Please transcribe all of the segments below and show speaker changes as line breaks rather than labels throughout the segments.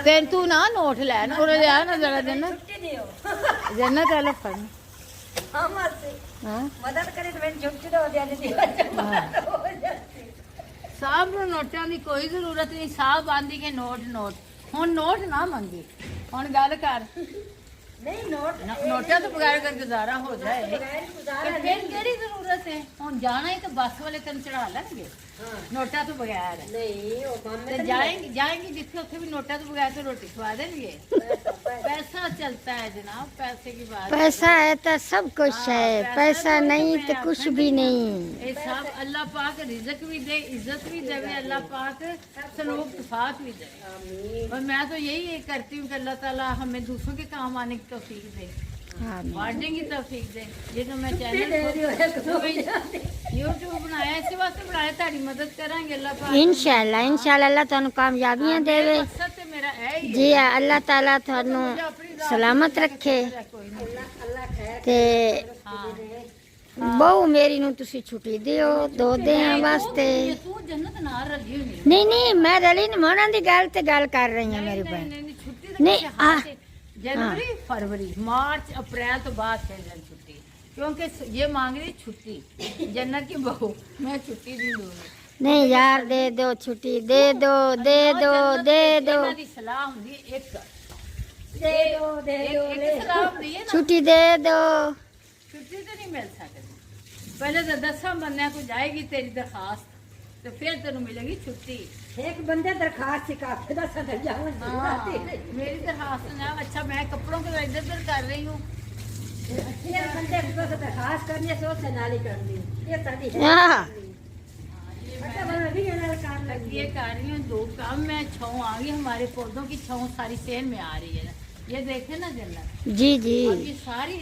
तेन तू ना नोट लैन और ना जरा जन्नत जन्नत वाला फन
मदद करे तो मैंने छुट्टी तो हो जाती थी।
साहब ਨੂੰ ਨੋਟਾਂ ਦੀ ਕੋਈ ਜ਼ਰੂਰਤ ਨਹੀਂ ਸਾਹਬ ਆਂਦੀ ਕਿ ਨੋਟ ਹੁਣ ਨੋਟ ਨਾ ਮੰਗੀ ਹੁਣ ਗੱਲ ਕਰ
नहीं नोट
नोटा तो बगैर कर गुजारा हो जाए तो फिर केड़ी जरूरत है हुन जाना ही तो बस वाले तेन चढ़ा लेंगे नोटा तो बगैर
नहीं वो काम में
जाएंगे जिथे उथे भी नोटा तो बगैर तो रोटी खवा देंगे पैसा चलता है जनाब पैसे की बात
पैसा है तो सब कुछ है पैसा नहीं तो कुछ भी नहीं
ये सब अल्लाह पाक रिज़्क भी दे इज्जत भी देवे अल्लाह पाक सलूक तफात भी दे और मैं तो यही करती हूँ कि अल्लाह ताला हमें दूसरों के काम आने की तौफीक दे बांटने की तौफीक दे ये तो मैं चैनल यूट्यूब बनाया इसी वास्ते बनाया तारी मदद करांगे अल्लाह पाक
इंशाल्लाह अल्लाह थानू कामयाबियां देवे
मकसद ते मेरा है ही
जी अल्लाह ताला थानू सलामत रखे ते बहु मेरी नू तुसी छुट्टी दियो 2 दिन वास्ते
तू जन्नत नाल रली होनी
नहीं मैं रली नहीं मना दी गल ते गल कर रही हूं मेरी बहन
छुट्टी
नहीं
जनवरी फरवरी मार्च अप्रैल तो बाद फिर छुट्टी क्योंकि ये मांग रही छुट्टी जन्नत की बहू मैं छुट्टी नहीं दूंगी
नहीं यार दे दो छुट्टी दे दो
ਇਹਨਾਂ ਦੀ ਸਲਾਹ ਹੁੰਦੀ ਹੈ ਇੱਕ
दे दो
ਇੱਕ ਸਲਾਹ ਹੁੰਦੀ ਹੈ ਨਾ
छुट्टी दे दो
छुट्टी तो नहीं मिल सकती पहले तो 10 महीने को जाएगी तेरी दरखास्त तो फिर तेन मिलेगी छुट्टी
एक बंदे दरखास्त से काफी दस
मेरी दरखास्त ना अच्छा मैं कपड़ों को इधर उधर कर रही हूँ
बंदे को दरखास्त करने से उससे नाली कर दी ये साडी है
हाँ
ये कर रही हूँ 2 काम मैं छाँव आ गई हमारे पौधों की छाँव सारी सेल में आ रही है ना ये देखे ना जन्नत
जी
और ये सारी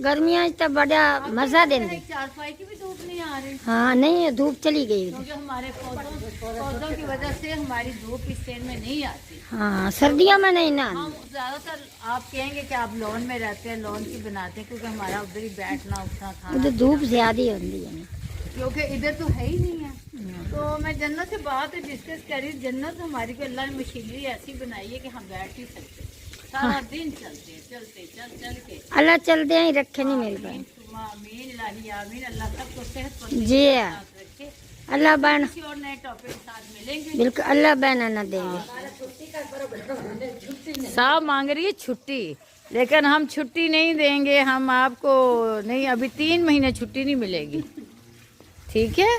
गर्मियां तो बड़ा मजा देंदी
4 की भी धूप नहीं आ रही
हाँ नहीं धूप चली गई
क्योंकि हमारे पौधों की वजह से हमारी धूप इस सेल में नहीं आती
हाँ सर्दियों में नहीं ना
हम ज्यादातर आप कहेंगे कि आप लॉन में रहते हैं लॉन की बनाते हैं क्योंकि हमारा उधर ही बैठना उठना खाना
उधर धूप ज्यादा होती है
क्योंकि इधर तो है ही नहीं है तो मैं जन्नत से बात डिस्कस करी जन्नत हमारी को अल्लाह ने मशीनरी ऐसी बनाई है कि हम बैठ ही सकते सारा दिन चलते चल के
अल्लाह चलते ही रखे नहीं मेरी बहन
आमीन इलाही आमीन अल्लाह सबको सेहत
जी
रखे
अल्लाह बहन
किसी और नए टॉपिक के साथ मिलेंगे
बिल्कुल अल्लाह बहन न देंगे
साहब मांग रही है छुट्टी लेकिन हम छुट्टी नहीं देंगे हम आपको नहीं अभी 3 महीने छुट्टी नहीं मिलेगी ठीक है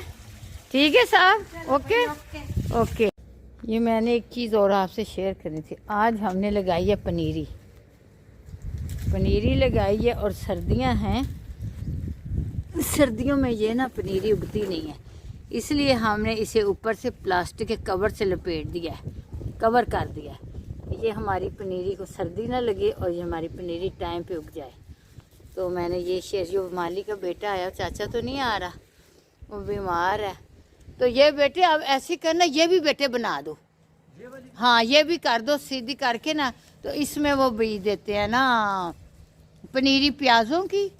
साहब ओके ओके ये मैंने एक चीज़ और आपसे शेयर करनी थी आज हमने लगाई है पनीरी लगाई है और सर्दियां हैं सर्दियों में ये ना पनीरी उगती नहीं है इसलिए हमने इसे ऊपर से प्लास्टिक के कवर से लपेट दिया है कवर कर दिया है ये हमारी पनीरी को सर्दी ना लगे और ये हमारी पनीरी टाइम पे उग जाए तो मैंने ये शेर जो माली का बेटा आया चाचा तो नहीं आ रहा वो बीमार है तो ये बेटे अब ऐसे करना ये भी बेटे बना दो हाँ ये भी कर दो सीधी करके ना तो इसमें वो बीज देते हैं ना पनीरी प्याज़ों की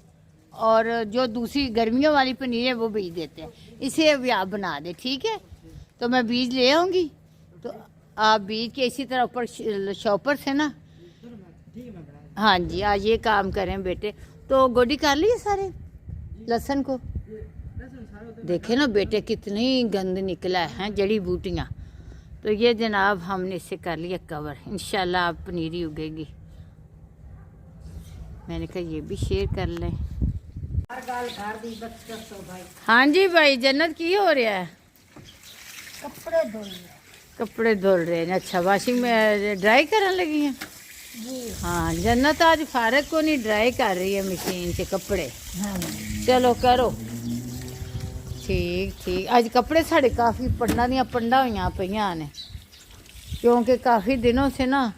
और जो दूसरी गर्मियों वाली पनीर है वो बीज देते हैं इसे अभी आप बना दे ठीक है तो मैं बीज ले आऊँगी तो आप बीज के इसी तरह ऊपर शॉपर से ना हाँ जी आज ये काम करें बेटे तो गोडी कर लिए सारे लहसुन को देखे ना बेटे कितनी गंद निकला है जड़ी बूटियाँ तो ये जनाब हमने इसे कर लिया कवर इंशाल्लाह आप पनीरी उगेगी मैंने कहा ये भी शेयर कर लें हाँ जी भाई जन्नत की हो रहा है कपड़े धुल रहे हैं अच्छा वॉशिंग में ड्राई करने लगी हैं हाँ जन्नत आज फारक को नहीं ड्राई कर रही है मशीन से कपड़े चलो करो ठीक आज कपड़े साढ़े काफ़ी पंडा दियाँ पंडा हुई पईयां ने क्योंकि काफ़ी दिनों से ना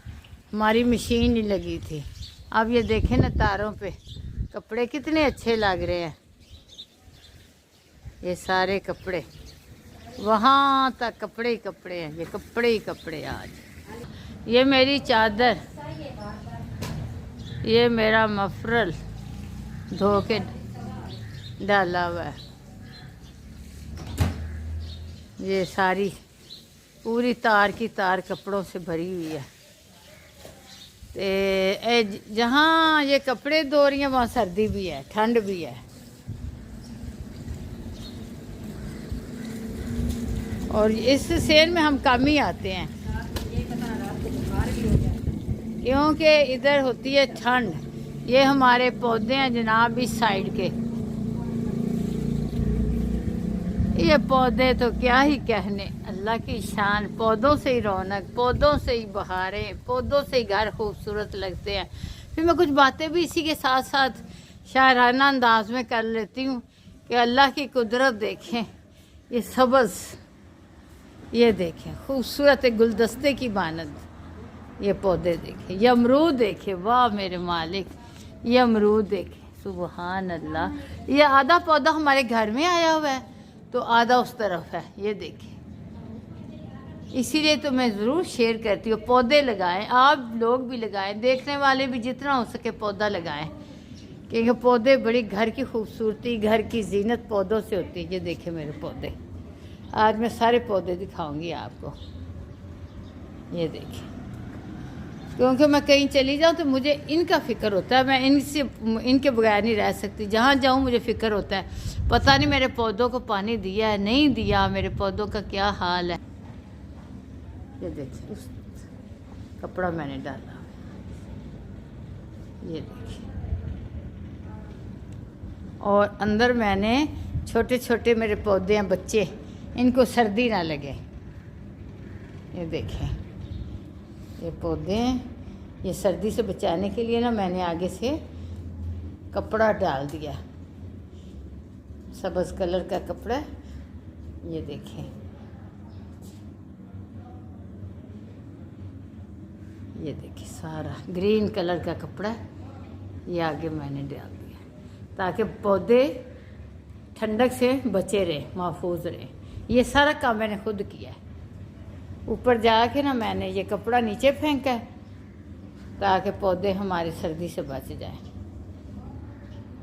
हमारी मशीन नहीं लगी थी अब ये देखें ना तारों पे कपड़े कितने अच्छे लग रहे हैं ये सारे कपड़े वहाँ तक कपड़े ही कपड़े हैं ये कपड़े ही कपड़े आज ये मेरी चादर ये मेरा मफरल धो के डाला हुआ है ये सारी पूरी तार की तार कपड़ों से भरी हुई है। जहाँ ये कपड़े धो रही हैं वहाँ सर्दी भी है, ठंड भी है। और इस सेल में हम कम ही आते हैं क्योंकि इधर होती है ठंड। ये हमारे पौधे हैं जनाब इस साइड के। ये पौधे तो क्या ही कहने, अल्लाह की शान। पौधों से ही रौनक, पौधों से ही बहारें, पौधों से ही घर खूबसूरत लगते हैं। फिर मैं कुछ बातें भी इसी के साथ साथ शायराना अंदाज में कर लेती हूँ कि अल्लाह की कुदरत देखें। ये सब्ज़, ये देखें खूबसूरत गुलदस्ते की मानद ये पौधे देखें। ये अमरूद देखें, वाह मेरे मालिक, ये अमरूद देखें, सुबहान अल्लाह। ये आधा पौधा हमारे घर में आया हुआ है तो आधा उस तरफ है, ये देखें। इसीलिए तो मैं ज़रूर शेयर करती हूँ, पौधे लगाएं, आप लोग भी लगाएं, देखने वाले भी जितना हो सके पौधा लगाएं, क्योंकि पौधे बड़ी घर की खूबसूरती, घर की जीनत पौधों से होती है। ये देखें मेरे पौधे, आज मैं सारे पौधे दिखाऊंगी आपको। ये देखिए, क्योंकि मैं कहीं चली जाऊँ तो मुझे इनका फ़िक्र होता है, मैं इनके बगैर नहीं रह सकती। जहाँ जाऊँ मुझे फ़िक्र होता है, पता नहीं मेरे पौधों को पानी दिया है नहीं दिया, मेरे पौधों का क्या हाल है। ये देखिए, उस कपड़ा मैंने डाला, ये देखिए। और अंदर मैंने छोटे छोटे मेरे पौधे हैं, बच्चे, इनको सर्दी ना लगे। ये देखें, ये पौधे ये सर्दी से बचाने के लिए ना मैंने आगे से कपड़ा डाल दिया, सब्ज़ कलर का कपड़ा। ये देखें, ये देखिए सारा ग्रीन कलर का कपड़ा ये आगे मैंने डाल दिया ताकि पौधे ठंडक से बचे रहे, महफूज रहे। ये सारा काम मैंने खुद किया है। ऊपर जाके ना मैंने ये कपड़ा नीचे फेंका है ताकि पौधे हमारे सर्दी से बच जाएं।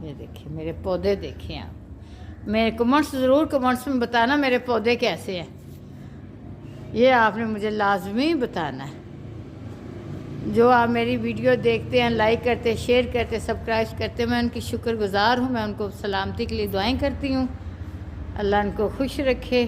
ये देखिए मेरे पौधे, देखें आप। मेरे कमेंट्स ज़रूर कमेंट्स में बताना मेरे पौधे कैसे हैं, ये आपने मुझे लाजमी बताना है। जो आप मेरी वीडियो देखते हैं, लाइक करते, शेयर करते, सब्सक्राइब करते, मैं उनकी शुक्रगुज़ार हूँ। मैं उनको सलामती के लिए दुआएं करती हूँ। अल्लाह उनको खुश रखे।